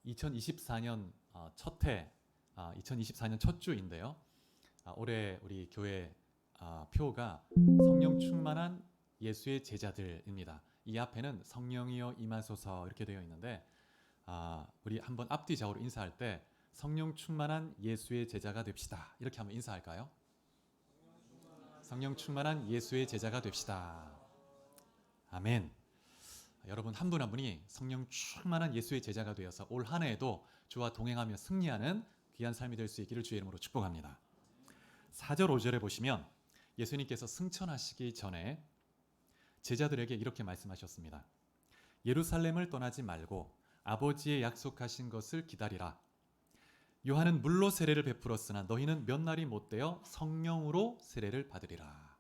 2024년 첫 해, 2024년 첫 주인데요. 올해 우리 교회 표가 성령 충만한 예수의 제자들입니다. 이 앞에는 성령이여 임하소서 이렇게 되어 있는데 우리 한번 앞뒤 좌우로 인사할 때 성령 충만한 예수의 제자가 됩시다. 이렇게 한번 인사할까요? 성령 충만한 예수의 제자가 됩시다. 아멘. 여러분 한 분 한 분이 성령 충만한 예수의 제자가 되어서 올 한 해에도 주와 동행하며 승리하는 귀한 삶이 될 수 있기를 주의 이름으로 축복합니다. 4절 5절에 보시면 예수님께서 승천하시기 전에 제자들에게 이렇게 말씀하셨습니다. 예루살렘을 떠나지 말고 아버지의 약속하신 것을 기다리라. 요한은 물로 세례를 베풀었으나 너희는 몇 날이 못되어 성령으로 세례를 받으리라.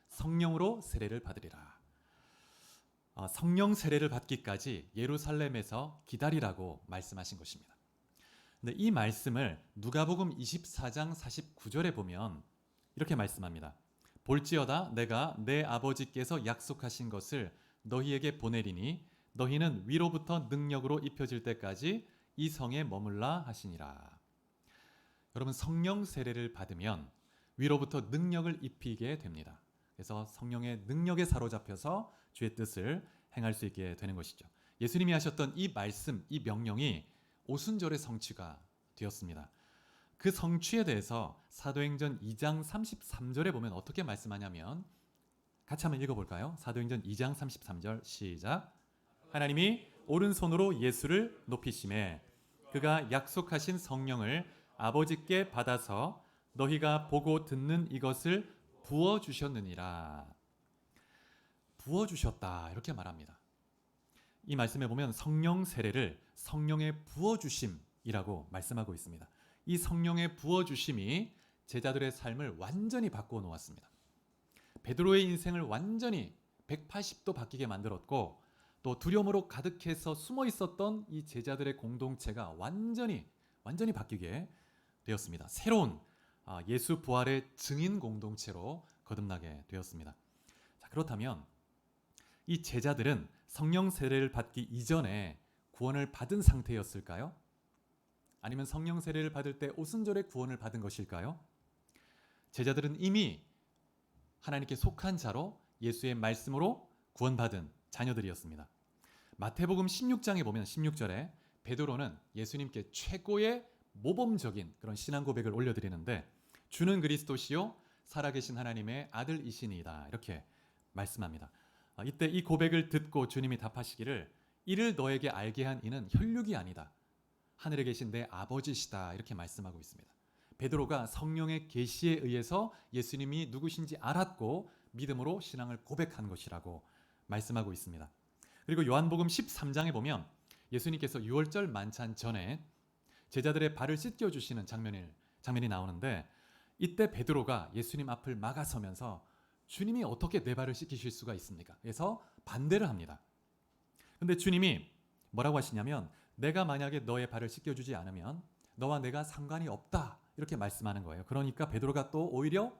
성령으로 세례를 받으리라. 성령 세례를 받기까지 예루살렘에서 기다리라고 말씀하신 것입니다. 근데 이 말씀을 누가복음 24장 49절에 보면 이렇게 말씀합니다. 볼지어다 내가 내 아버지께서 약속하신 것을 너희에게 보내리니 너희는 위로부터 능력으로 입혀질 때까지 이 성에 머물라 하시니라. 여러분 성령 세례를 받으면 위로부터 능력을 입히게 됩니다. 그래서 성령의 능력에 사로잡혀서 주의 뜻을 행할 수 있게 되는 것이죠. 예수님이 하셨던 이 말씀, 이 명령이 오순절의 성취가 되었습니다. 그 성취에 대해서 사도행전 2장 33절에 보면 어떻게 말씀하냐면 같이 한번 읽어볼까요? 사도행전 2장 33절 시작. 하나님이 오른손으로 예수를 높이시매 그가 약속하신 성령을 아버지께 받아서 너희가 보고 듣는 이것을 부어주셨느니라. 부어주셨다 이렇게 말합니다. 이 말씀에 보면 성령 세례를 성령의 부어주심이라고 말씀하고 있습니다. 이 성령의 부어주심이 제자들의 삶을 완전히 바꾸어 놓았습니다. 베드로의 인생을 완전히 180도 바뀌게 만들었고 또 두려움으로 가득해서 숨어 있었던 이 제자들의 공동체가 완전히 바뀌게 되었습니다. 새로운 예수 부활의 증인 공동체로 거듭나게 되었습니다. 자, 그렇다면 이 제자들은 성령 세례를 받기 이전에 구원을 받은 상태였을까요? 아니면 성령 세례를 받을 때 오순절에 구원을 받은 것일까요? 제자들은 이미 하나님께 속한 자로 예수의 말씀으로 구원받은 자녀들이었습니다. 마태복음 16장에 보면 16절에 베드로는 예수님께 최고의 모범적인 그런 신앙 고백을 올려드리는데 주는 그리스도시요 살아계신 하나님의 아들이시니이다 이렇게 말씀합니다. 이때 이 고백을 듣고 주님이 답하시기를 이를 너에게 알게 한 이는 혈육이 아니다. 하늘에 계신 내 아버지시다 이렇게 말씀하고 있습니다. 베드로가 성령의 계시에 의해서 예수님이 누구신지 알았고 믿음으로 신앙을 고백한 것이라고 말씀하고 있습니다. 그리고 요한복음 13장에 보면 예수님께서 유월절 만찬 전에 제자들의 발을 씻겨주시는 장면이 나오는데 이때 베드로가 예수님 앞을 막아서면서 주님이 어떻게 내 발을 씻기실 수가 있습니까? 그래서 반대를 합니다. 근데 주님이 뭐라고 하시냐면 내가 만약에 너의 발을 씻겨주지 않으면 너와 내가 상관이 없다 이렇게 말씀하는 거예요. 그러니까 베드로가 또 오히려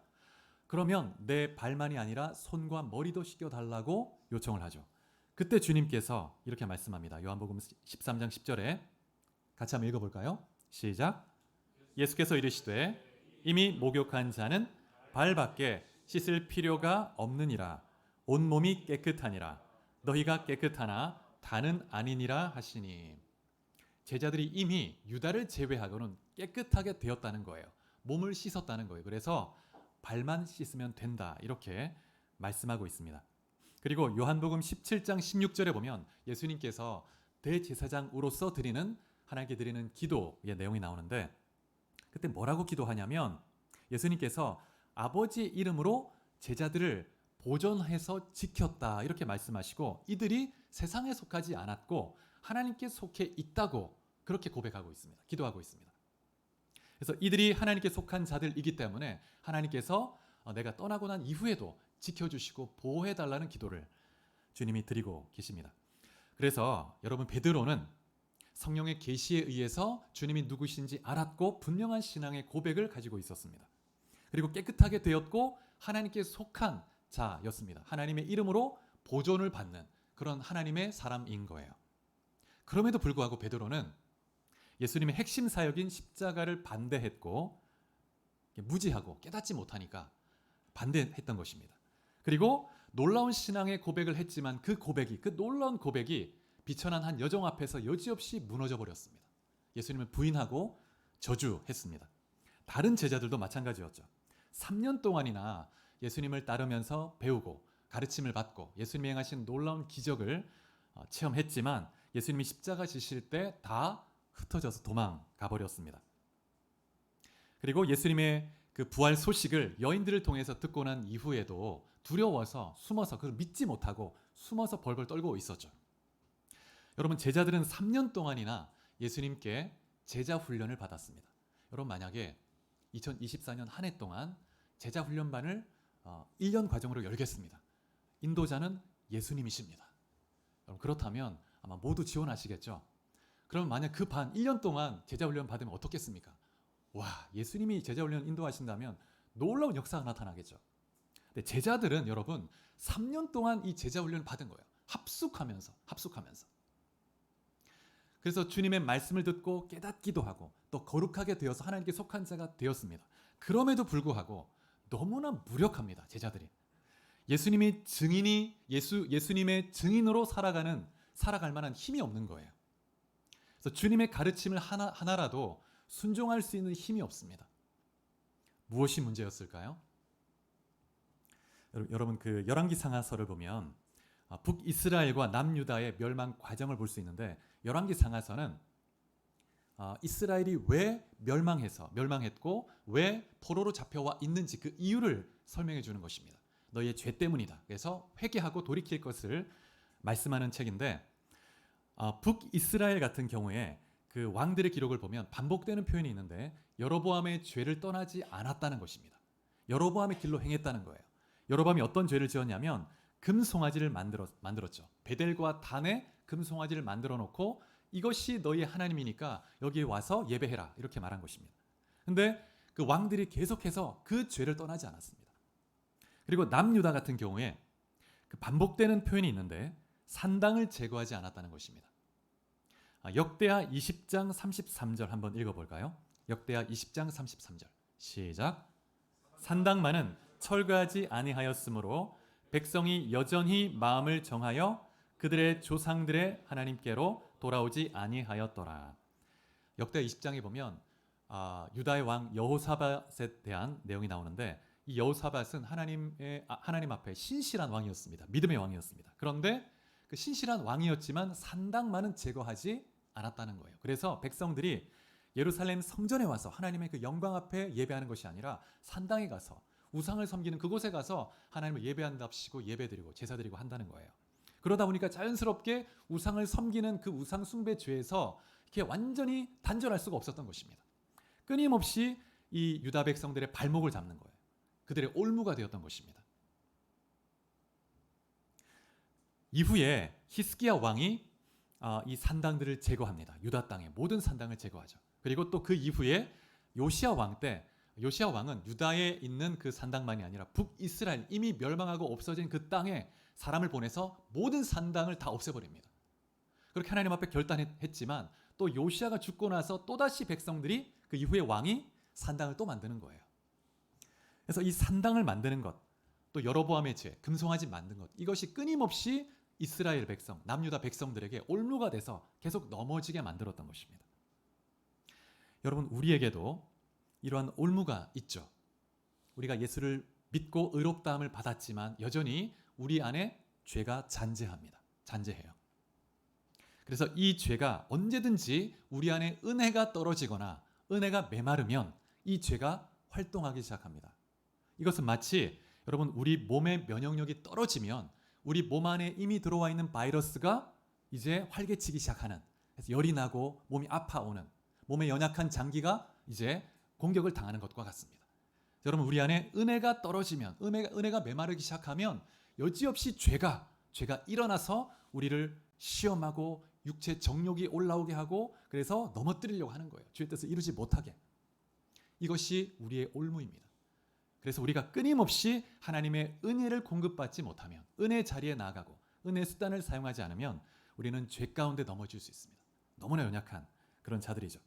그러면 내 발만이 아니라 손과 머리도 씻겨달라고 요청을 하죠. 그때 주님께서 이렇게 말씀합니다. 요한복음 13장 10절에 같이 한번 읽어볼까요? 시작. 예수께서 이르시되 이미 목욕한 자는 발밖에 씻을 필요가 없느니라. 온몸이 깨끗하니라. 너희가 깨끗하나 다는 아니니라 하시니. 제자들이 이미 유다를 제외하고는 깨끗하게 되었다는 거예요. 몸을 씻었다는 거예요. 그래서 발만 씻으면 된다 이렇게 말씀하고 있습니다. 그리고 요한복음 17장 16절에 보면 예수님께서 대제사장으로서 하나님께 드리는 기도의 내용이 나오는데 그때 뭐라고 기도하냐면 예수님께서 아버지의 이름으로 제자들을 보존해서 지켰다 이렇게 말씀하시고 이들이 세상에 속하지 않았고 하나님께 속해 있다고 그렇게 고백하고 있습니다. 기도하고 있습니다. 그래서 이들이 하나님께 속한 자들이기 때문에 하나님께서 내가 떠나고 난 이후에도 지켜주시고 보호해달라는 기도를 주님이 드리고 계십니다. 그래서 여러분 베드로는 성령의 계시에 의해서 주님이 누구신지 알았고 분명한 신앙의 고백을 가지고 있었습니다. 그리고 깨끗하게 되었고 하나님께 속한 자였습니다. 하나님의 이름으로 보존을 받는 그런 하나님의 사람인 거예요. 그럼에도 불구하고 베드로는 예수님의 핵심 사역인 십자가를 반대했고 무지하고 깨닫지 못하니까 반대했던 것입니다. 그리고 놀라운 신앙의 고백을 했지만 그 놀라운 고백이 비천한 한 여종 앞에서 여지없이 무너져 버렸습니다. 예수님을 부인하고 저주했습니다. 다른 제자들도 마찬가지였죠. 3년 동안이나 예수님을 따르면서 배우고 가르침을 받고 예수님이 행하신 놀라운 기적을 체험했지만 예수님이 십자가 지실 때 다 흩어져서 도망가 버렸습니다. 그리고 예수님의 그 부활 소식을 여인들을 통해서 듣고 난 이후에도 두려워서 숨어서 그걸 믿지 못하고 숨어서 벌벌 떨고 있었죠. 여러분, 제자들은 3년 동안이나 예수님께 제자 훈련을 받았습니다. 여러분, 만약에 2024년 한 해 동안 제자 훈련반을 1년 과정으로 열겠습니다. 인도자는 예수님이십니다. 여러분, 그렇다면 아마 모두 지원하시겠죠? 그럼 만약 그 반 1년 동안 제자 훈련 받으면 어떻겠습니까? 와, 예수님이 제자 훈련 인도하신다면 놀라운 역사가 나타나겠죠. 근데 제자들은 여러분 3년 동안 이 제자 훈련을 받은 거예요. 합숙하면서. 그래서 주님의 말씀을 듣고 깨닫기도 하고 또 거룩하게 되어서 하나님께 속한 자가 되었습니다. 그럼에도 불구하고 너무나 무력합니다, 제자들이. 예수님의 증인으로 살아갈 만한 힘이 없는 거예요. 그래서 주님의 가르침을 하나라도 순종할 수 있는 힘이 없습니다. 무엇이 문제였을까요? 여러분, 그 열왕기 상하서를 보면 북이스라엘과 남유다의 멸망 과정을 볼 수 있는데, 열왕기 상하서는 이스라엘이 왜 멸망했고 왜 포로로 잡혀와 있는지 그 이유를 설명해 주는 것입니다. 너희의 죄 때문이다. 그래서 회개하고 돌이킬 것을 말씀하는 책인데, 북이스라엘 같은 경우에 그 왕들의 기록을 보면 반복되는 표현이 있는데 여로보암의 죄를 떠나지 않았다는 것입니다. 여로보암의 길로 행했다는 거예요. 여로보암이 어떤 죄를 지었냐면 금송아지를 만들었죠. 베델과 단에 금송아지를 만들어 놓고 이것이 너희의 하나님이니까 여기에 와서 예배해라, 이렇게 말한 것입니다. 근데 그 왕들이 계속해서 그 죄를 떠나지 않았습니다. 그리고 남유다 같은 경우에 그 반복되는 표현이 있는데 산당을 제거하지 않았다는 것입니다. 역대하 20장 33절 한번 읽어볼까요? 역대하 20장 33절 시작. 산당만은 철거하지 아니하였으므로 백성이 여전히 마음을 정하여 그들의 조상들의 하나님께로 돌아오지 아니하였더라. 역대하 20장에 보면 유다의 왕 여호사밧에 대한 내용이 나오는데, 이 여호사밧은 하나님 앞에 신실한 왕이었습니다. 믿음의 왕이었습니다. 그런데 그 신실한 왕이었지만 산당만은 제거하지 않았다는 거예요. 그래서 백성들이 예루살렘 성전에 와서 하나님의 그 영광 앞에 예배하는 것이 아니라 산당에 가서 우상을 섬기는 그곳에 가서 하나님을 예배한답시고 예배드리고 제사드리고 한다는 거예요. 그러다 보니까 자연스럽게 우상을 섬기는 그 우상 숭배 죄에서 이렇게 완전히 단절할 수가 없었던 것입니다. 끊임없이 이 유다 백성들의 발목을 잡는 거예요. 그들의 올무가 되었던 것입니다. 이후에 히스기야 왕이 이 산당들을 제거합니다. 유다 땅의 모든 산당을 제거하죠. 그리고 또 그 이후에 요시야 왕 때, 요시야 왕은 유다에 있는 그 산당만이 아니라 북이스라엘 이미 멸망하고 없어진 그 땅에 사람을 보내서 모든 산당을 다 없애버립니다. 그렇게 하나님 앞에 결단했지만 또 요시야가 죽고 나서 또다시 백성들이 그 이후에 왕이 산당을 또 만드는 거예요. 그래서 이 산당을 만드는 것, 또 여로보암의 죄, 금송아지 만든 것, 이것이 끊임없이 이스라엘 백성, 남유다 백성들에게 올무가 돼서 계속 넘어지게 만들었던 것입니다. 여러분, 우리에게도 이러한 올무가 있죠. 우리가 예수를 믿고 의롭다함을 받았지만 여전히 우리 안에 죄가 잔재해요. 그래서 이 죄가 언제든지 우리 안에 은혜가 떨어지거나 은혜가 메마르면 이 죄가 활동하기 시작합니다. 이것은 마치 여러분, 우리 몸의 면역력이 떨어지면 우리 몸 안에 이미 들어와 있는 바이러스가 이제 활개치기 시작하는, 그래서 열이 나고 몸이 아파오는, 몸에 연약한 장기가 이제 공격을 당하는 것과 같습니다. 여러분, 우리 안에 은혜가 떨어지면, 은혜가 메마르기 시작하면 여지없이 죄가 일어나서 우리를 시험하고 육체 정욕이 올라오게 하고, 그래서 넘어뜨리려고 하는 거예요. 주의 뜻을 이루지 못하게. 이것이 우리의 올무입니다. 그래서 우리가 끊임없이 하나님의 은혜를 공급받지 못하면, 은혜의 자리에 나아가고 은혜의 수단을 사용하지 않으면 우리는 죄 가운데 넘어질 수 있습니다. 너무나 연약한 그런 자들이죠.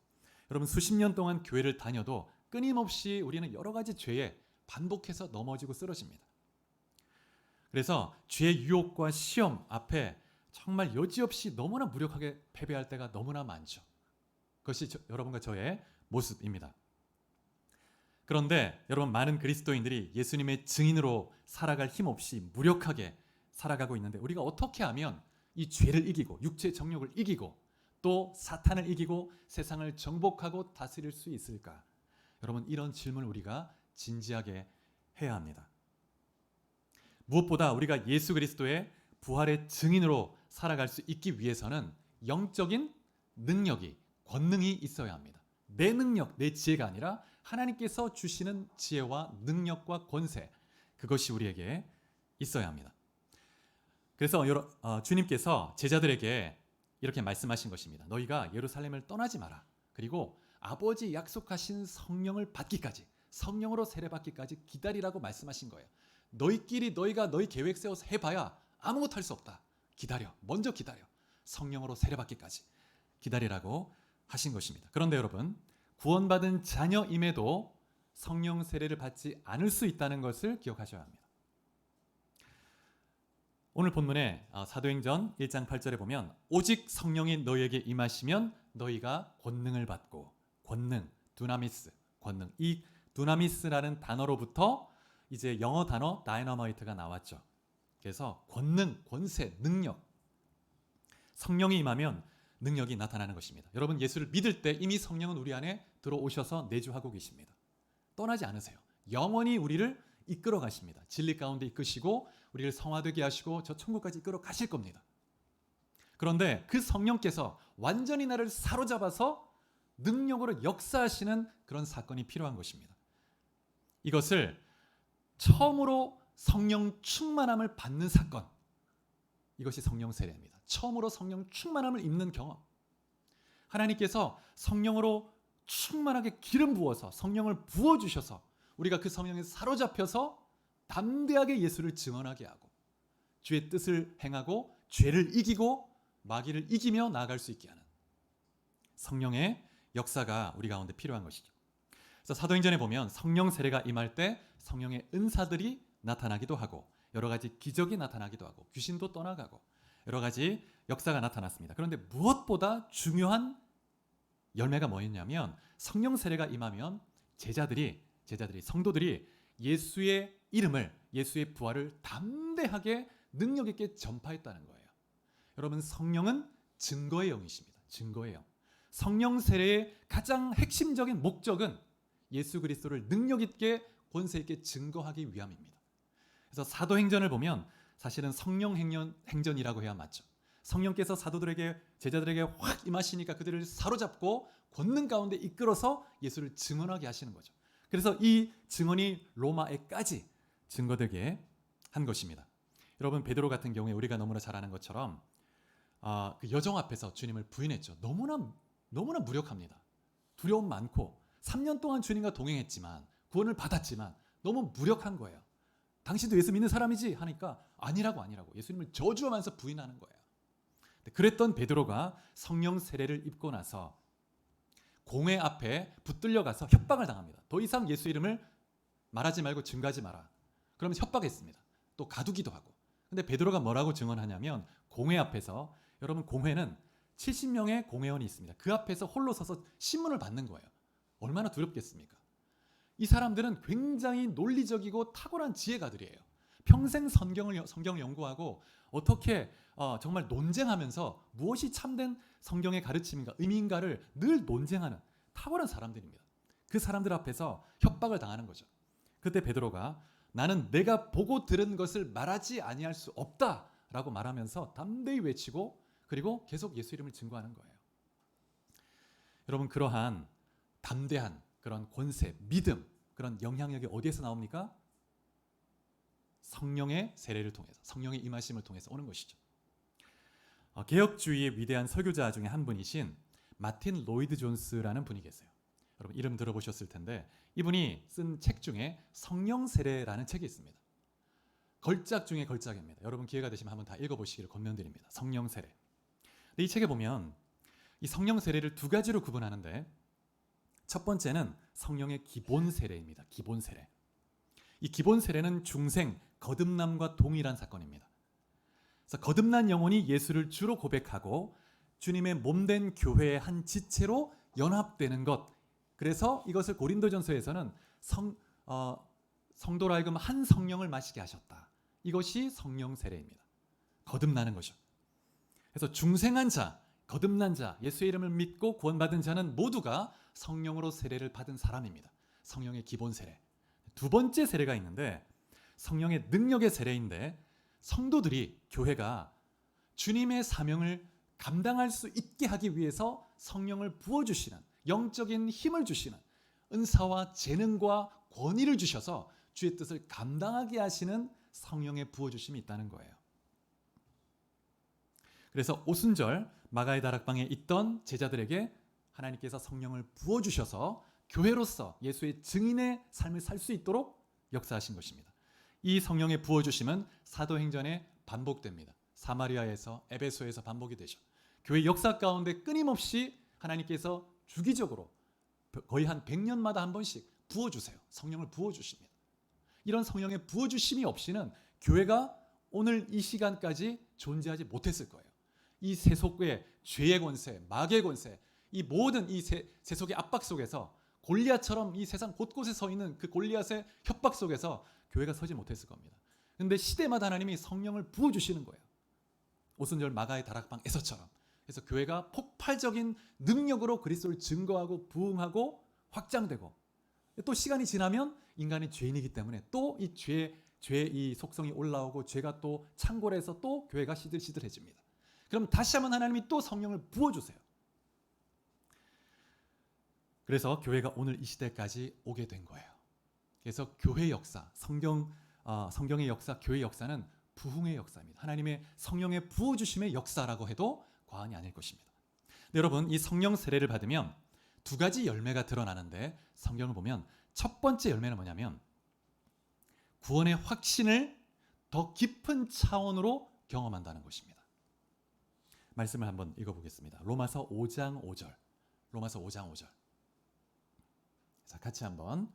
여러분 수십 년 동안 교회를 다녀도 끊임없이 우리는 여러 가지 죄에 반복해서 넘어지고 쓰러집니다. 그래서 죄의 유혹과 시험 앞에 정말 여지없이 너무나 무력하게 패배할 때가 너무나 많죠. 그것이 여러분과 저의 모습입니다. 그런데 여러분, 많은 그리스도인들이 예수님의 증인으로 살아갈 힘 없이 무력하게 살아가고 있는데, 우리가 어떻게 하면 이 죄를 이기고 육체의 정욕을 이기고 또 사탄을 이기고 세상을 정복하고 다스릴 수 있을까? 여러분, 이런 질문을 우리가 진지하게 해야 합니다. 무엇보다 우리가 예수 그리스도의 부활의 증인으로 살아갈 수 있기 위해서는 영적인 능력이, 권능이 있어야 합니다. 내 능력, 내 지혜가 아니라 하나님께서 주시는 지혜와 능력과 권세, 그것이 우리에게 있어야 합니다. 그래서 주님께서 제자들에게 이렇게 말씀하신 것입니다. 너희가 예루살렘을 떠나지 마라. 그리고 아버지 약속하신 성령을 받기까지, 성령으로 세례받기까지 기다리라고 말씀하신 거예요. 너희끼리 너희가 너희 계획 세워서 해봐야 아무것도 할 수 없다. 기다려. 먼저 기다려. 성령으로 세례받기까지 기다리라고 하신 것입니다. 그런데 여러분, 구원받은 자녀임에도 성령 세례를 받지 않을 수 있다는 것을 기억하셔야 합니다. 오늘 본문에 사도행전 1장 8절에 보면 오직 성령이 너희에게 임하시면 너희가 권능을 받고, 권능, 두나미스, 권능, 이 두나미스라는 단어로부터 이제 영어 단어 다이너마이트가 나왔죠. 그래서 권능, 권세, 능력, 성령이 임하면 능력이 나타나는 것입니다. 여러분, 예수를 믿을 때 이미 성령은 우리 안에 들어오셔서 내주하고 계십니다. 떠나지 않으세요. 영원히 우리를 이끌어 가십니다. 진리 가운데 이끄시고 우리를 성화되게 하시고 저 천국까지 이끌어 가실 겁니다. 그런데 그 성령께서 완전히 나를 사로잡아서 능력으로 역사하시는 그런 사건이 필요한 것입니다. 이것을 처음으로 성령 충만함을 받는 사건, 이것이 성령 세례입니다. 처음으로 성령 충만함을 입는 경험. 하나님께서 성령으로 충만하게 기름 부어서 성령을 부어주셔서 우리가 그 성령에 사로잡혀서 담대하게 예수를 증언하게 하고 주의 뜻을 행하고 죄를 이기고 마귀를 이기며 나아갈 수 있게 하는 성령의 역사가 우리 가운데 필요한 것이죠. 그래서 사도행전에 보면 성령 세례가 임할 때 성령의 은사들이 나타나기도 하고 여러 가지 기적이 나타나기도 하고 귀신도 떠나가고 여러 가지 역사가 나타났습니다. 그런데 무엇보다 중요한 열매가 뭐였냐면 성령 세례가 임하면 제자들이 성도들이 예수의 이름을, 예수의 부활을 담대하게 능력 있게 전파했다는 거예요. 여러분, 성령은 증거의 영이십니다. 증거의 영. 성령 세례의 가장 핵심적인 목적은 예수 그리스도를 능력 있게 권세 있게 증거하기 위함입니다. 그래서 사도행전을 보면 사실은 성령 행전이라고 해야 맞죠. 성령께서 사도들에게, 제자들에게 확 임하시니까 그들을 사로잡고 권능 가운데 이끌어서 예수를 증언하게 하시는 거죠. 그래서 이 증언이 로마에까지 증거되게 한 것입니다. 여러분, 베드로 같은 경우에 우리가 너무나 잘 아는 것처럼 그 여정 앞에서 주님을 부인했죠. 너무나 무력합니다. 두려움 많고 3년 동안 주님과 동행했지만 구원을 받았지만 너무 무력한 거예요. 당신도 예수 믿는 사람이지? 하니까 아니라고 예수님을 저주하면서 부인하는 거예요. 그랬던 베드로가 성령 세례를 입고 나서 공회 앞에 붙들려 가서 협박을 당합니다. 더 이상 예수 이름을 말하지 말고 증거하지 마라. 그러면 협박했습니다. 또 가두기도 하고. 근데 베드로가 뭐라고 증언하냐면 공회 앞에서, 여러분 공회는 70명의 공회원이 있습니다. 그 앞에서 홀로 서서 신문을 받는 거예요. 얼마나 두렵겠습니까? 이 사람들은 굉장히 논리적이고 탁월한 지혜가들이에요. 평생 성경을 연구하고 어떻게 정말 논쟁하면서 무엇이 참된 성경의 가르침인가, 의미인가를 늘 논쟁하는 탁월한 사람들입니다. 그 사람들 앞에서 협박을 당하는 거죠. 그때 베드로가 나는 내가 보고 들은 것을 말하지 아니할 수 없다라고 말하면서 담대히 외치고 그리고 계속 예수 이름을 증거하는 거예요. 여러분, 그러한 담대한 그런 권세, 믿음, 그런 영향력이 어디에서 나옵니까? 성령의 세례를 통해서, 성령의 임하심을 통해서 오는 것이죠. 개혁주의의 위대한 설교자 중에 한 분이신 마틴 로이드 존스라는 분이 계세요. 여러분 이름 들어보셨을 텐데 이분이 쓴 책 중에 성령 세례라는 책이 있습니다. 걸작 중에 걸작입니다. 여러분 기회가 되시면 한번 다 읽어보시기를 권면드립니다. 성령 세례. 이 책에 보면 이 성령 세례를 두 가지로 구분하는데 첫 번째는 성령의 기본 세례입니다. 기본 세례. 이 기본 세례는 중생 거듭남과 동일한 사건입니다. 그래서 거듭난 영혼이 예수를 주로 고백하고 주님의 몸된 교회의 한 지체로 연합되는 것. 그래서 이것을 고린도전서에서는 성도로 하여금 한 성령을 마시게 하셨다. 이것이 성령 세례입니다. 거듭나는 것이죠. 그래서 중생한 자, 거듭난 자, 예수의 이름을 믿고 구원받은 자는 모두가 성령으로 세례를 받은 사람입니다. 성령의 기본 세례. 두 번째 세례가 있는데 성령의 능력의 세례인데 성도들이 교회가 주님의 사명을 감당할 수 있게 하기 위해서 성령을 부어주시는 영적인 힘을 주시는 은사와 재능과 권위를 주셔서 주의 뜻을 감당하게 하시는 성령의 부어주심이 있다는 거예요. 그래서 오순절 마가의 다락방에 있던 제자들에게 하나님께서 성령을 부어주셔서 교회로서 예수의 증인의 삶을 살 수 있도록 역사하신 것입니다. 이 성령의 부어주심은 사도행전에 반복됩니다. 사마리아에서 에베소에서 반복이 되죠. 교회 역사 가운데 끊임없이 하나님께서 주기적으로 거의 한 100년마다 한 번씩 부어주세요. 성령을 부어주십니다. 이런 성령의 부어주심이 없이는 교회가 오늘 이 시간까지 존재하지 못했을 거예요. 이 세속의 죄의 권세, 마귀의 권세, 이 모든 이 세속의 압박 속에서 골리앗처럼 이 세상 곳곳에 서 있는 그 골리앗의 협박 속에서 교회가 서지 못했을 겁니다. 그런데 시대마다 하나님이 성령을 부어주시는 거예요. 오순절 마가의 다락방에서처럼. 그래서 교회가 폭발적인 능력으로 그리스도를 증거하고 부흥하고 확장되고 또 시간이 지나면 인간이 죄인이기 때문에 또 이 죄의 이 속성이 올라오고 죄가 또 창궐해서 또 교회가 시들시들해집니다. 그럼 다시 한번 하나님이 또 성령을 부어주세요. 그래서 교회가 오늘 이 시대까지 오게 된 거예요. 그래서 교회 역사, 성경의 역사, 교회 역사는 부흥의 역사입니다. 하나님의 성령의 부어주심의 역사라고 해도 과언이 아닐 것입니다. 네, 여러분, 이 성령 세례를 받으면 두 가지 열매가 드러나는데 성경을 보면 첫 번째 열매는 뭐냐면 구원의 확신을 더 깊은 차원으로 경험한다는 것입니다. 말씀을 한번 읽어보겠습니다. 로마서 5장 5절. 로마서 5장 5절. 자, 같이 한번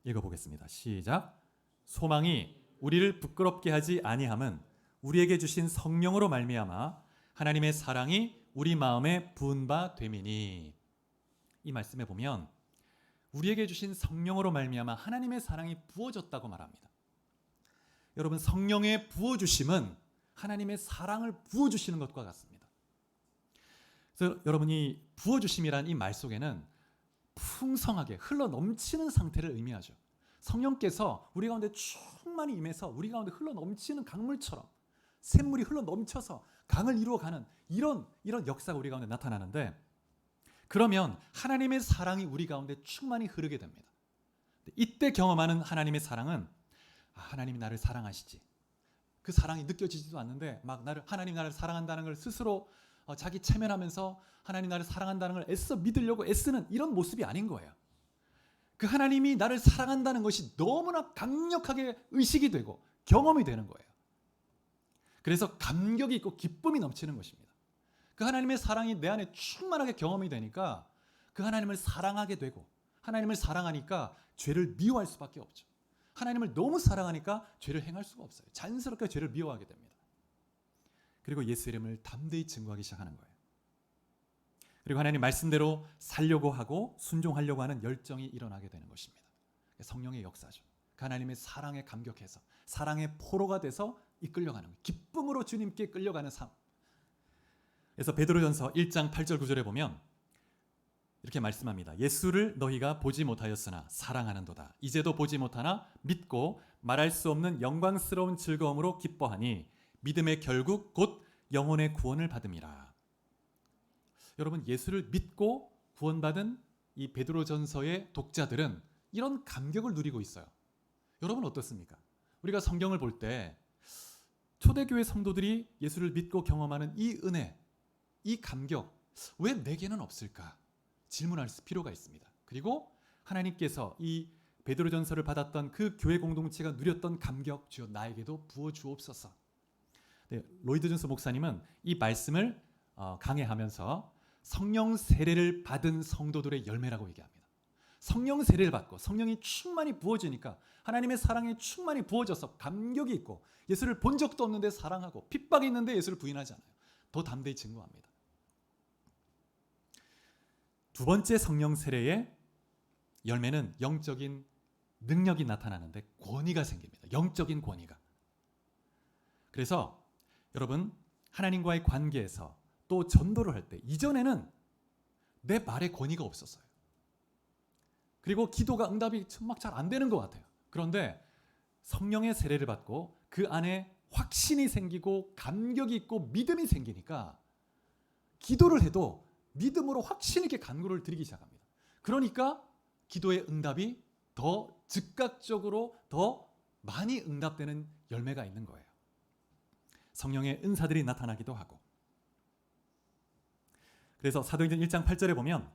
읽어보겠습니다. 시작. 소망이 우리를 부끄럽게 하지 아니함은 우리에게 주신 성령으로 말미암아 하나님의 사랑이 우리 마음에 부은 바 됨이니. 이 말씀에 보면 우리에게 주신 성령으로 말미암아 하나님의 사랑이 부어졌다고 말합니다. 여러분, 성령의 부어주심은 하나님의 사랑을 부어주시는 것과 같습니다. 그래서 여러분이 부어주심이란 이 말 속에는 풍성하게 흘러넘치는 상태를 의미하죠. 성령께서 우리 가운데 충만히 임해서 우리 가운데 흘러넘치는 강물처럼 샘물이 흘러넘쳐서 강을 이루어가는 이런 역사가 우리 가운데 나타나는데, 그러면 하나님의 사랑이 우리 가운데 충만히 흐르게 됩니다. 이때 경험하는 하나님의 사랑은 하나님이 나를 사랑하시지. 그 사랑이 느껴지지도 않는데 막 하나님 나를 사랑한다는 걸 스스로 자기 체면하면서 하나님 나를 사랑한다는 걸 애써 믿으려고 애쓰는 이런 모습이 아닌 거예요. 그 하나님이 나를 사랑한다는 것이 너무나 강력하게 의식이 되고 경험이 되는 거예요. 그래서 감격이 있고 기쁨이 넘치는 것입니다. 그 하나님의 사랑이 내 안에 충만하게 경험이 되니까 그 하나님을 사랑하게 되고, 하나님을 사랑하니까 죄를 미워할 수밖에 없죠. 하나님을 너무 사랑하니까 죄를 행할 수가 없어요. 자연스럽게 죄를 미워하게 됩니다. 그리고 예수 이름을 담대히 증거하기 시작하는 거예요. 그리고 하나님 말씀대로 살려고 하고 순종하려고 하는 열정이 일어나게 되는 것입니다. 성령의 역사죠. 그 하나님의 사랑에 감격해서 사랑의 포로가 돼서 이끌려가는 거예요. 기쁨으로 주님께 끌려가는 삶. 그래서 베드로전서 1장 8절 9절에 보면 이렇게 말씀합니다. 예수를 너희가 보지 못하였으나 사랑하는도다. 이제도 보지 못하나 믿고 말할 수 없는 영광스러운 즐거움으로 기뻐하니 믿음의 결국 곧 영혼의 구원을 받음이라. 여러분, 예수를 믿고 구원받은 이 베드로전서의 독자들은 이런 감격을 누리고 있어요. 여러분 어떻습니까? 우리가 성경을 볼 때 초대교회 성도들이 예수를 믿고 경험하는 이 은혜, 이 감격, 왜 내게는 없을까? 질문할 필요가 있습니다. 그리고 하나님께서 이 베드로전서를 받았던 그 교회 공동체가 누렸던 감격, 주여 나에게도 부어주옵소서. 네, 로이드 존스 목사님은 이 말씀을 강해하면서 성령 세례를 받은 성도들의 열매라고 얘기합니다. 성령 세례를 받고 성령이 충만히 부어지니까 하나님의 사랑이 충만히 부어져서 감격이 있고 예수를 본 적도 없는데 사랑하고 핍박이 있는데 예수를 부인하지 않아요. 더 담대히 증거합니다. 두 번째 성령 세례의 열매는 영적인 능력이 나타나는데 권위가 생깁니다. 영적인 권위가. 그래서 여러분 하나님과의 관계에서 또 전도를 할 때 이전에는 내 말에 권위가 없었어요. 그리고 기도가 응답이 막 잘 안 되는 것 같아요. 그런데 성령의 세례를 받고 그 안에 확신이 생기고 감격이 있고 믿음이 생기니까 기도를 해도 믿음으로 확신 있게 간구를 드리기 시작합니다. 그러니까 기도의 응답이 더 즉각적으로 더 많이 응답되는 열매가 있는 거예요. 성령의 은사들이 나타나기도 하고. 그래서 사도행전 1장 8절에 보면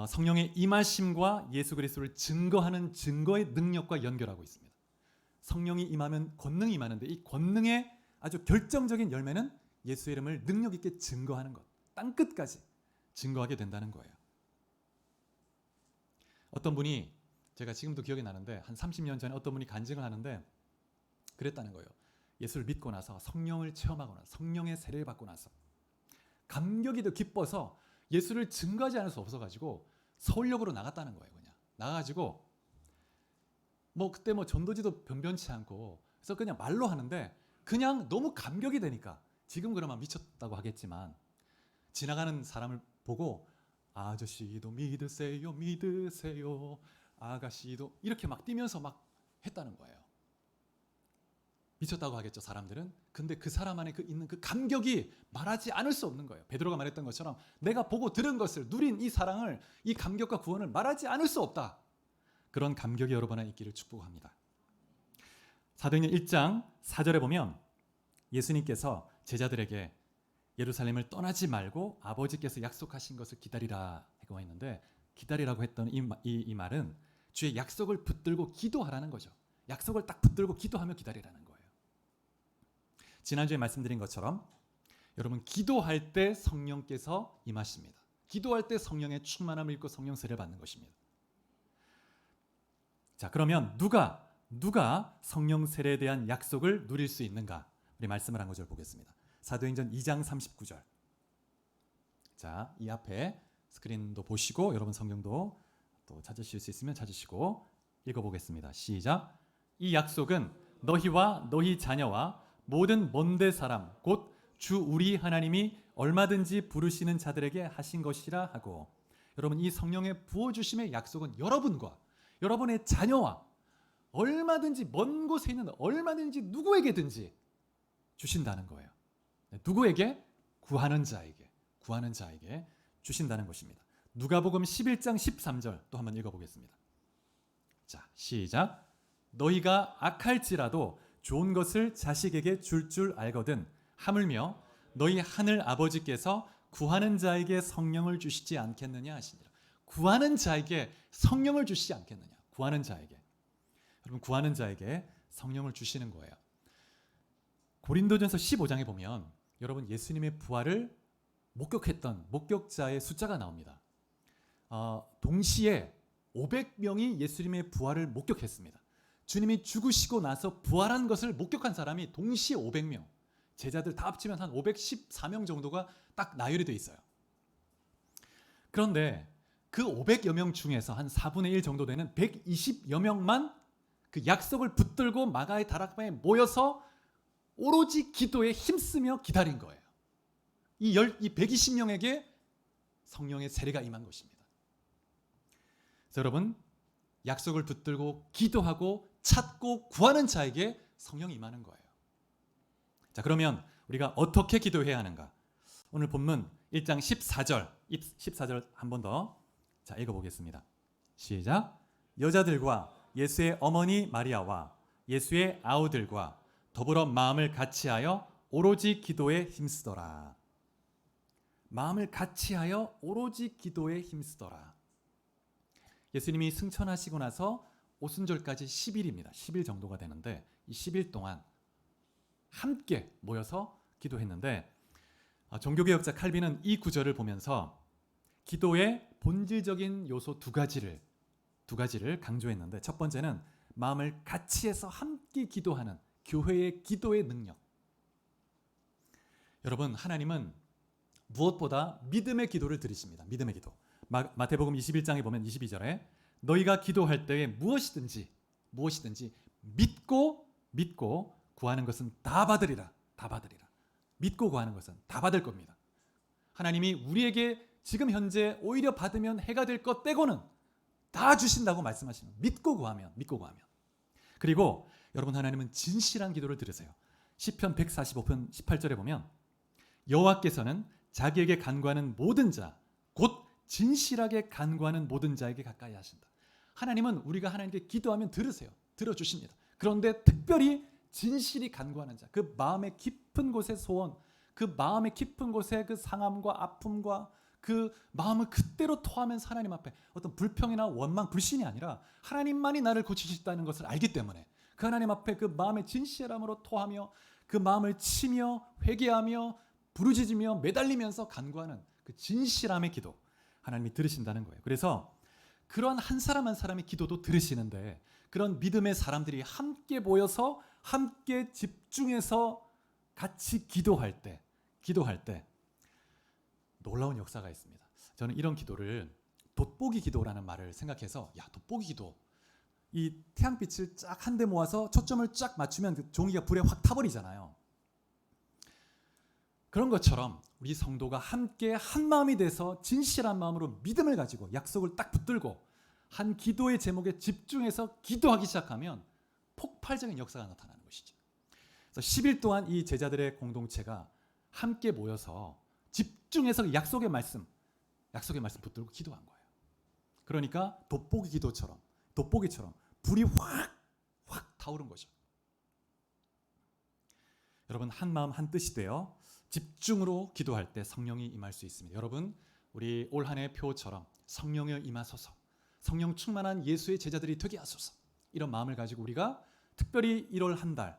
성령의 임하심과 예수 그리스도를 증거하는 증거의 능력과 연결하고 있습니다. 성령이 임하면 권능이 임하는데 이 권능의 아주 결정적인 열매는 예수의 이름을 능력 있게 증거하는 것. 땅끝까지 증거하게 된다는 거예요. 어떤 분이 제가 지금도 기억이 나는데 한 30년 전에 어떤 분이 간증을 하는데 그랬다는 거예요. 예수를 믿고 나서 성령을 체험하고 나서 성령의 세례를 받고 나서 감격이 더 기뻐서 예수를 증거하지 않을 수 없어가지고 서울역으로 나갔다는 거예요. 그냥 나가가지고 그때 전도지도 변변치 않고 그래서 그냥 말로 하는데 그냥 너무 감격이 되니까 지금 그러면 미쳤다고 하겠지만 지나가는 사람을 보고 아저씨도 믿으세요 믿으세요 아가씨도 이렇게 막 뛰면서 막 했다는 거예요. 미쳤다고 하겠죠 사람들은. 근데 그 사람 안에 있는 그 감격이 말하지 않을 수 없는 거예요. 베드로가 말했던 것처럼 내가 보고 들은 것을 누린 이 사랑을 이 감격과 구원을 말하지 않을 수 없다. 그런 감격이 여러분 안에 있기를 축복합니다. 사도행전 1장 4절에 보면 예수님께서 제자들에게 예루살렘을 떠나지 말고 아버지께서 약속하신 것을 기다리라 하고 있는데 기다리라고 했던 이 말은 주의 약속을 붙들고 기도하라는 거죠. 약속을 딱 붙들고 기도하며 기다리라는 거예요. 지난주에 말씀드린 것처럼 여러분 기도할 때 성령께서 임하십니다. 기도할 때 성령의 충만함을 입고 성령 세례를 받는 것입니다. 자, 그러면 누가 성령 세례에 대한 약속을 누릴 수 있는가? 우리 말씀을 한 구절 보겠습니다. 사도행전 2장 39절. 자, 이 앞에 스크린도 보시고 여러분 성경도 또 찾으실 수 있으면 찾으시고 읽어보겠습니다. 시작. 이 약속은 너희와 너희 자녀와 모든 먼데 사람 곧 주 우리 하나님이 얼마든지 부르시는 자들에게 하신 것이라 하고. 여러분 이 성령의 부어주심의 약속은 여러분과 여러분의 자녀와 얼마든지 먼 곳에 있는 얼마든지 누구에게든지 주신다는 거예요. 누구에게? 구하는 자에게 주신다는 것입니다. 누가복음 11장 13절 또 한번 읽어보겠습니다. 자, 시작. 너희가 악할지라도 좋은 것을 자식에게 줄 알거든 하물며 너희 하늘 아버지께서 구하는 자에게 성령을 주시지 않겠느냐 하시니라. 구하는 자에게 성령을 주시지 않겠느냐. 구하는 자에게. 여러분 구하는 자에게 성령을 주시는 거예요. 고린도전서 15장에 보면 여러분 예수님의 부활을 목격했던 목격자의 숫자가 나옵니다. 동시에 500명이 예수님의 부활을 목격했습니다. 주님이 죽으시고 나서 부활한 것을 목격한 사람이 동시에 500명. 제자들 다 합치면 한 514명 정도가 딱 나열이 돼 있어요. 그런데 그 500여 명 중에서 한 4분의 1 정도 되는 120여 명만 그 약속을 붙들고 마가의 다락방에 모여서 오로지 기도에 힘쓰며 기다린 거예요. 이 120명에게 성령의 세례가 임한 것입니다. 그래서 여러분 약속을 붙들고 기도하고 찾고 구하는 자에게 성령이 임하는 거예요. 자, 그러면 우리가 어떻게 기도해야 하는가? 오늘 본문 1장 14절 한 번 더 자, 읽어보겠습니다. 시작. 여자들과 예수의 어머니 마리아와 예수의 아우들과 더불어 마음을 같이하여 오로지 기도에 힘쓰더라. 마음을 같이하여 오로지 기도에 힘쓰더라. 예수님이 승천하시고 나서 오순절까지 10일입니다. 10일 정도가 되는데 이 10일 동안 함께 모여서 기도했는데 종교개혁자 칼빈은 이 구절을 보면서 기도의 본질적인 요소 두 가지를 강조했는데, 첫 번째는 마음을 같이 해서 함께 기도하는 교회의 기도의 능력. 여러분, 하나님은 무엇보다 믿음의 기도를 들으십니다. 믿음의 기도. 마태복음 21장에 보면 22절에 너희가 기도할 때에 무엇이든지 믿고 구하는 것은 다 받으리라. 믿고 구하는 것은 다 받을 겁니다. 하나님이 우리에게 지금 현재 오히려 받으면 해가 될 것 빼고는 다 주신다고 말씀하시는, 믿고 구하면. 그리고 여러분, 하나님은 진실한 기도를 들으세요. 시편 145편 18절에 보면 여호와께서는 자기에게 간구하는 모든 자, 곧 진실하게 간구하는 모든 자에게 가까이 하신다. 하나님은 우리가 하나님께 기도하면 들으세요. 들어주십니다. 그런데 특별히 진실이 간구하는 자, 그 마음의 깊은 곳의 소원, 그 마음의 깊은 곳의 그 상함과 아픔과 그 마음을 그대로 토하면서 하나님 앞에 어떤 불평이나 원망, 불신이 아니라 하나님만이 나를 고치시다는 것을 알기 때문에 그 하나님 앞에 그 마음의 진실함으로 토하며 그 마음을 치며 회개하며 부르짖으며 매달리면서 간구하는 그 진실함의 기도, 하나님이 들으신다는 거예요. 그래서 그런 한 사람 한 사람의 기도도 들으시는데, 그런 믿음의 사람들이 함께 모여서 함께 집중해서 같이 기도할 때 놀라운 역사가 있습니다. 저는 이런 기도를 돋보기 기도라는 말을 생각해서, 돋보기 기도, 이 태양빛을 쫙 한데 모아서 초점을 쫙 맞추면 그 종이가 불에 확 타버리잖아요. 그런 것처럼 우리 성도가 함께 한 마음이 돼서 진실한 마음으로 믿음을 가지고 약속을 딱 붙들고 한 기도의 제목에 집중해서 기도하기 시작하면 폭발적인 역사가 나타나는 것이죠. 그래서 10일 동안 이 제자들의 공동체가 함께 모여서 집중해서 약속의 말씀 붙들고 기도한 거예요. 그러니까 돋보기처럼 불이 확 타오른 거죠. 여러분, 한 마음 한 뜻이 되어 집중으로 기도할 때 성령이 임할 수 있습니다. 여러분, 우리 올 한 해 표처럼 성령이 임하소서, 성령 충만한 예수의 제자들이 되게 하소서, 이런 마음을 가지고 우리가 특별히 1월 한 달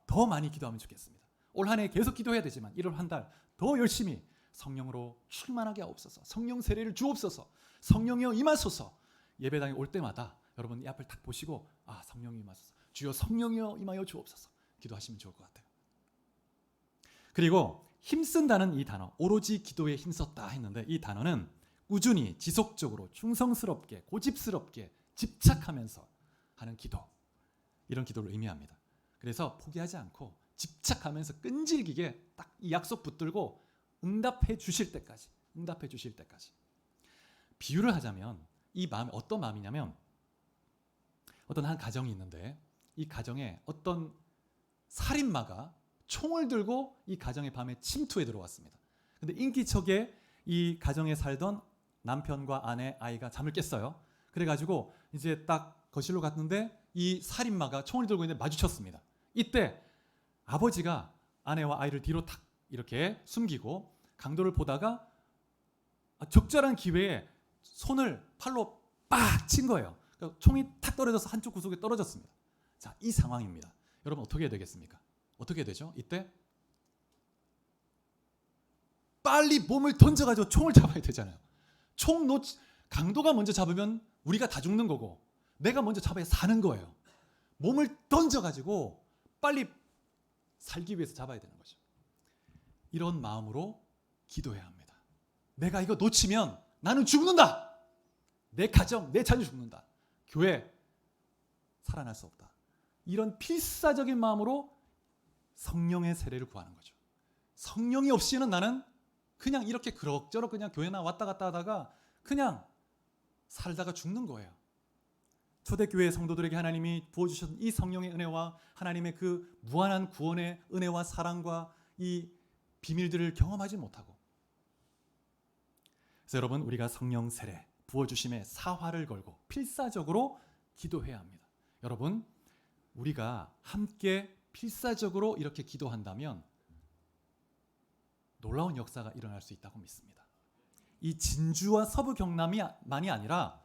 더 많이 기도하면 좋겠습니다. 올 한 해 계속 기도해야 되지만 1월 한 달 더 열심히 성령으로 충만하게 하옵소서, 성령 세례를 주옵소서, 성령이여 임하소서. 예배당에 올 때마다 여러분 이 앞을 딱 보시고 성령이 임하소서, 주여 성령이여 임하여 주옵소서 기도하시면 좋을 것 같아요. 그리고 힘쓴다는 이 단어, 오로지 기도에 힘썼다 했는데, 이 단어는 꾸준히 지속적으로 충성스럽게 고집스럽게 집착하면서 하는 기도, 이런 기도를 의미합니다. 그래서 포기하지 않고 집착하면서 끈질기게 딱 이 약속 붙들고 응답해 주실 때까지. 비유를 하자면 이 마음이 어떤 마음이냐면, 어떤 한 가정이 있는데 이 가정에 어떤 살인마가 총을 들고 이 가정의 밤에 침투해 들어왔습니다. 근데 인기척에 이 가정에 살던 남편과 아내, 아이가 잠을 깼어요. 그래가지고 이제 딱 거실로 갔는데 이 살인마가 총을 들고 있는데 마주쳤습니다. 이때 아버지가 아내와 아이를 뒤로 탁 이렇게 숨기고 강도를 보다가 적절한 기회에 손을 팔로 빡 친 거예요. 그러니까 총이 탁 떨어져서 한쪽 구석에 떨어졌습니다. 자, 이 상황입니다. 여러분 어떻게 해야 되겠습니까? 어떻게 해야 되죠? 이때 빨리 몸을 던져가지고 총을 잡아야 되잖아요. 강도가 먼저 잡으면 우리가 다 죽는 거고, 내가 먼저 잡아야 사는 거예요. 몸을 던져가지고 빨리 살기 위해서 잡아야 되는 거죠. 이런 마음으로 기도해야 합니다. 내가 이거 놓치면 나는 죽는다. 내 가정, 내 자녀 죽는다. 교회 살아날 수 없다. 이런 필사적인 마음으로 성령의 세례를 구하는 거죠. 성령이 없이는 나는 그냥 이렇게 그럭저럭 그냥 교회나 왔다 갔다 하다가 그냥 살다가 죽는 거예요. 초대교회 성도들에게 하나님이 부어주셨던 이 성령의 은혜와 하나님의 그 무한한 구원의 은혜와 사랑과 이 비밀들을 경험하지 못하고, 그래서 여러분, 우리가 성령 세례 부어주심에 사활을 걸고 필사적으로 기도해야 합니다. 여러분, 우리가 함께 필사적으로 이렇게 기도한다면 놀라운 역사가 일어날 수 있다고 믿습니다. 이 진주와 서부 경남만이 아니라,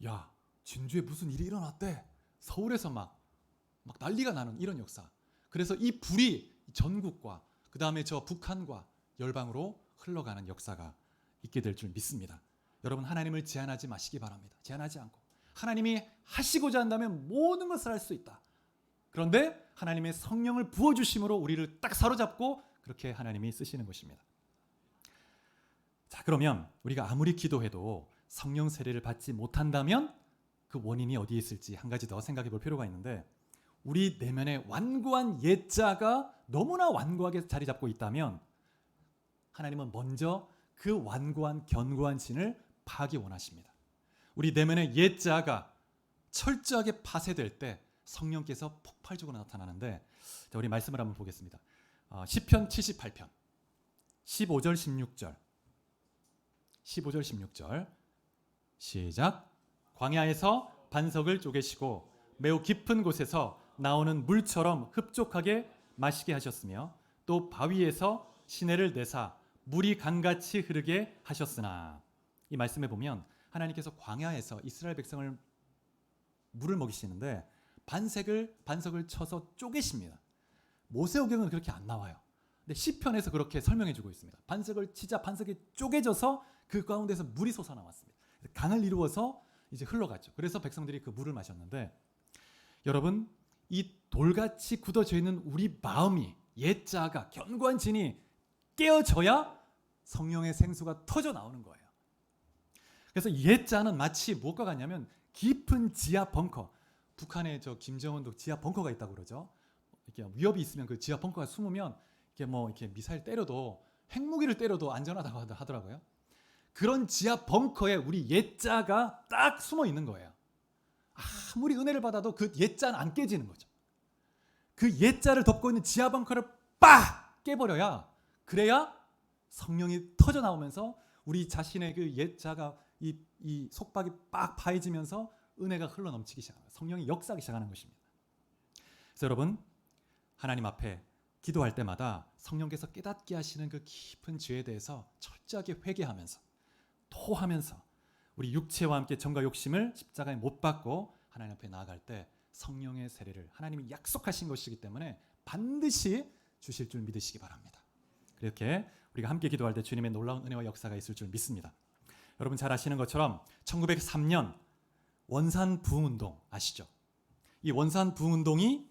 야, 진주에 무슨 일이 일어났대, 서울에서 막 난리가 나는 이런 역사. 그래서 이 불이 전국과 그 다음에 저 북한과 열방으로 흘러가는 역사가 있게 될 줄 믿습니다. 여러분 하나님을 제한하지 마시기 바랍니다. 제한하지 않고 하나님이 하시고자 한다면 모든 것을 할 수 있다. 그런데 하나님의 성령을 부어주심으로 우리를 딱 사로잡고 그렇게 하나님이 쓰시는 것입니다. 자, 그러면 우리가 아무리 기도해도 성령 세례를 받지 못한다면 그 원인이 어디에 있을지 한 가지 더 생각해 볼 필요가 있는데, 우리 내면에 완고한 옛자가 너무나 완고하게 자리 잡고 있다면 하나님은 먼저 그 완고한 견고한 진을 파기 원하십니다. 우리 내면의 옛자가 철저하게 파쇄될 때 성령께서 폭발적으로 나타나는데, 자, 우리 말씀을 한번 보겠습니다. 시편 78편 15절 16절 15절 16절 시작. 광야에서 반석을 쪼개시고 매우 깊은 곳에서 나오는 물처럼 흡족하게 마시게 하셨으며 또 바위에서 시내를 내사 물이 강같이 흐르게 하셨으나, 이 말씀에 보면 하나님께서 광야에서 이스라엘 백성을 물을 먹이시는데 반석을 쳐서 쪼개십니다. 모세오경은 그렇게 안 나와요. 근데 시편에서 그렇게 설명해 주고 있습니다. 반석을 치자 반석이 쪼개져서 그 가운데서 물이 솟아나왔습니다. 강을 이루어서 이제 흘러갔죠. 그래서 백성들이 그 물을 마셨는데, 여러분 이 돌같이 굳어져 있는 우리 마음이, 옛자가 견고한 진이 깨어져야 성령의 생수가 터져 나오는 거예요. 그래서 옛자는 마치 무엇과 같냐면 깊은 지하 벙커. 북한에 저 김정은도 지하 벙커가 있다고 그러죠. 이렇게 위협이 있으면 그 지하 벙커가 숨으면 이렇게 미사일 때려도, 핵무기를 때려도 안전하다고 하더라고요. 그런 지하 벙커에 우리 옛자가 딱 숨어 있는 거예요. 아무리 은혜를 받아도 그 옛자는 안 깨지는 거죠. 그 옛자를 덮고 있는 지하 벙커를 빡 깨버려야, 그래야 성령이 터져 나오면서 우리 자신의 그 옛자가 이 속박이 빡 파해지면서 은혜가 흘러 넘치기 시작합니다. 성령이 역사하기 시작하는 것입니다. 그래서 여러분, 하나님 앞에 기도할 때마다 성령께서 깨닫게 하시는 그 깊은 죄에 대해서 철저하게 회개하면서, 토하면서 우리 육체와 함께 정과 욕심을 십자가에 못 박고 하나님 앞에 나아갈 때 성령의 세례를 하나님이 약속하신 것이기 때문에 반드시 주실 줄 믿으시기 바랍니다. 그렇게 우리가 함께 기도할 때 주님의 놀라운 은혜와 역사가 있을 줄 믿습니다. 여러분 잘 아시는 것처럼 1903년 원산 부흥운동 아시죠? 이 원산 부흥운동이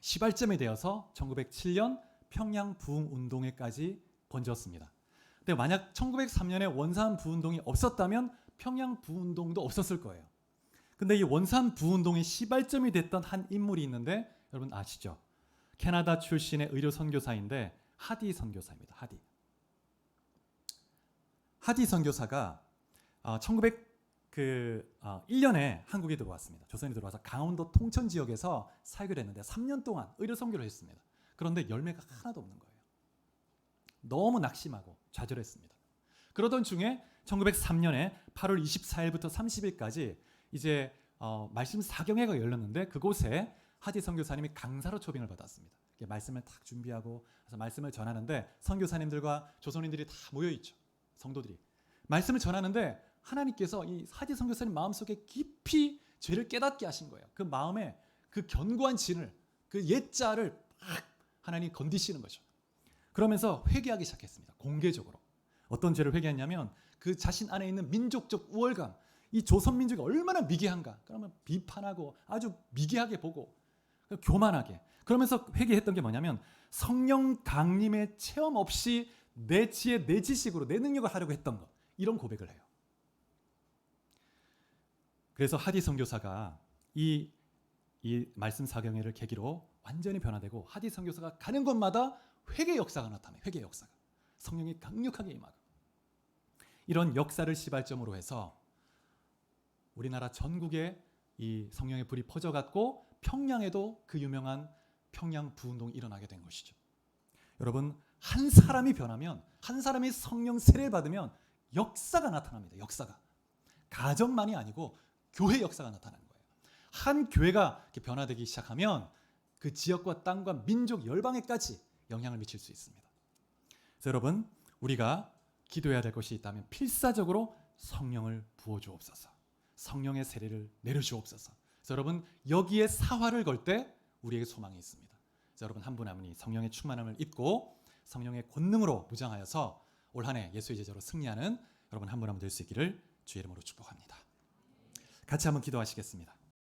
시발점이 되어서 1907년 평양 부흥운동에까지 번졌습니다. 근데 만약 1903년에 원산 부흥운동이 없었다면 평양 부흥운동도 없었을 거예요. 근데 이 원산 부흥운동의 시발점이 됐던 한 인물이 있는데 여러분 아시죠? 캐나다 출신의 의료 선교사인데 하디 선교사입니다. 하디 선교사가 1901년에 한국에 들어왔습니다. 조선에 들어와서 강원도 통천 지역에서 사역을 했는데 3년 동안 의료 선교를 했습니다. 그런데 열매가 하나도 없는 거예요. 너무 낙심하고 좌절했습니다. 그러던 중에 1903년에 8월 24일부터 30일까지 이제 말씀 사경회가 열렸는데, 그곳에 하디 선교사님이 강사로 초빙을 받았습니다. 말씀을 딱 준비하고 그래서 말씀을 전하는데 선교사님들과 조선인들이 다 모여 있죠. 성도들이 말씀을 전하는데 하나님께서 이 하디 선교사님 마음속에 깊이 죄를 깨닫게 하신 거예요. 그 마음에 그 견고한 진을, 그 옛자를 막 하나님이 건디시는 거죠. 그러면서 회개하기 시작했습니다. 공개적으로. 어떤 죄를 회개했냐면 그 자신 안에 있는 민족적 우월감, 이 조선 민족이 얼마나 미개한가, 그러면 비판하고 아주 미개하게 보고 교만하게, 그러면서 회개했던 게 뭐냐면 성령 강림의 체험 없이 내 지혜, 내 지식으로 내 능력을 하려고 했던 것, 이런 고백을 해요. 그래서 하디 선교사가 이 말씀 사경회를 계기로 완전히 변화되고 하디 선교사가 가는 곳마다 회개 역사가 나타나요. 회개 역사가. 성령이 강력하게 임하고. 이런 역사를 시발점으로 해서 우리나라 전국에 이 성령의 불이 퍼져갔고 평양에도 그 유명한 평양 부운동이 일어나게 된 것이죠. 여러분, 한 사람이 변하면, 한 사람이 성령 세례를 받으면 역사가 나타납니다. 역사가. 가정만이 아니고 교회 역사가 나타나는 거예요. 한 교회가 이렇게 변화되기 시작하면 그 지역과 땅과 민족, 열방에까지 영향을 미칠 수 있습니다. 그래서 여러분, 우리가 기도해야 될 것이 있다면 필사적으로 성령을 부어주옵소서, 성령의 세례를 내려주옵소서. 그래서 여러분, 여기에 사활을 걸 때 우리에게 소망이 있습니다. 그래서 여러분 한 분 한 분이 성령의 충만함을 입고 성령의 권능으로 무장하여서 올 한 해 예수의 제자로 승리하는 여러분 한 분 한 분 될 수 있기를 주의 이름으로 축복합니다. 같이 한번 기도하시겠습니다.